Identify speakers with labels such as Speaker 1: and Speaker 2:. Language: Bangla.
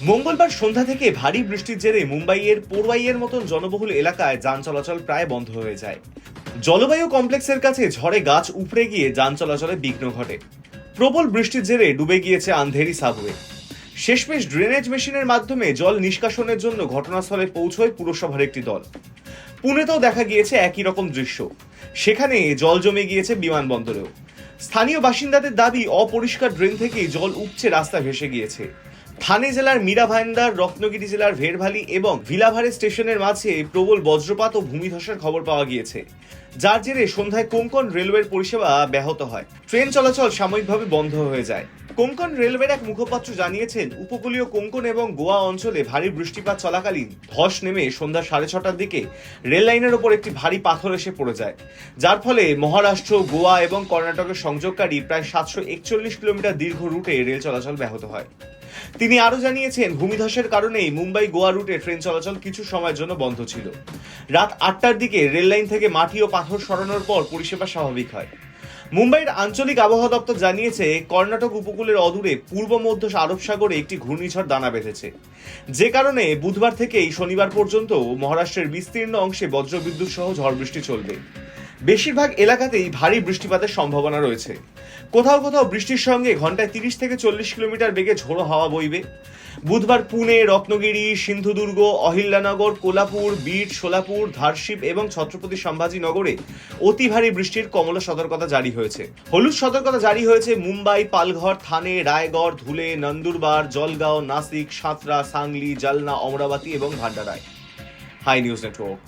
Speaker 1: মঙ্গলবার সন্ধ্যা থেকে ভারী বৃষ্টির জেরে মুম্বাইয়ের পোরওয়াইয়ের মতন জনবহুল এলাকায় যান চলাচল প্রায় বন্ধ হয়ে যায়। জলবায়ু কমপ্লেক্সের কাছে ঝড়ে গাছ উপড়ে গিয়ে যান চলাচলে বিঘ্ন ঘটে। প্রবল বৃষ্টির জেরে ডুবে গিয়েছে আন্ধেরি সাবওয়ে। শেষমেশ ড্রেনেজ মেশিনের মাধ্যমে জল নিষ্কাশনের জন্য ঘটনাস্থলে পৌঁছয় পুরসভার একটি দল। পুনেতেও দেখা গিয়েছে একই রকম দৃশ্য। সেখানে জল জমে গিয়েছে বিমানবন্দরেও। স্থানীয় বাসিন্দাদের দাবি, অপরিষ্কার ড্রেন থেকেই জল উপচে রাস্তা ভেসে গিয়েছে। থানে জেলার মীরা ভাইন্দার, রত্নগিরি জেলার ভেরভালি এবং ভিলাভারে স্টেশনের মাঝে প্রবল বজ্রপাত ও ভূমিধসের খবর পাওয়া গিয়েছে, যার জেরে সন্ধ্যায় কোঙ্কণ রেলওয়ের পরিষেবা ব্যাহত হয়। ট্রেন চলাচল সাময়িকভাবে বন্ধ হয়ে যায়। কোঙ্কণ রেলওয়ের এক মুখপাত্র জানিয়েছেন, উপকূলীয় কোঙ্কণ এবং গোয়া অঞ্চলে ভারী বৃষ্টিপাত চলাকালীন ধস নেমে সন্ধ্যা 6:30টার দিকে রেল লাইনের ওপর একটি ভারী পাথর এসে পড়ে যায়, যার ফলে মহারাষ্ট্র, গোয়া এবং কর্ণাটকের সংযোগকারী প্রায় 741 কিলোমিটার দীর্ঘ রুটে রেল চলাচল ব্যাহত হয়। তিনি আরও জানিয়েছেন, ভূমিধসের কারণেই মুম্বাই গোয়া রুটে ট্রেন চলাচল কিছু সময়ের জন্য বন্ধ ছিল। রাত 8টার দিকে রেল লাইন থেকে মাটি ও পাথর সরানোর পর পরিষেবা স্বাভাবিক হয়। মুম্বাইয়ের আঞ্চলিক আবহাওয়া দপ্তর জানিয়েছে, কর্ণাটক উপকূলের অদূরে পূর্ব মধ্য আরব সাগরে একটি ঘূর্ণিঝড় দানা বেঁধেছে, যে কারণে বুধবার থেকেই শনিবার পর্যন্ত মহারাষ্ট্রের বিস্তীর্ণ অংশে বজ্রবিদ্যুৎ সহ ঝড় বৃষ্টি চলবে। বেশিরভাগ এলাকাতেই ভারী বৃষ্টিপাতের সম্ভাবনা রয়েছে। কোথাও কোথাও বৃষ্টির সঙ্গে ঘন্টায় 30 থেকে 40 কিলোমিটার বেগে ঝোড়ো হাওয়া বইবে। বুধবার পুনে, রত্নগিরি, সিন্ধুদুর্গ, অহিল্যানগর, কোলাপুর, বিড, সোলাপুর, ধারশিব এবং ছত্রপতি সম্ভাজি নগরে অতি ভারী বৃষ্টির কমলা সতর্কতা জারি হয়েছে। হলুদ সতর্কতা জারি হয়েছে মুম্বাই, পালঘর, থানে, রায়গড়, ধুলে, নন্দুরবার, জলগাঁও, নাসিক, সাঁতরা, সাংলি, জালনা, অমরাবতী এবং ভান্ডারায়। High news network.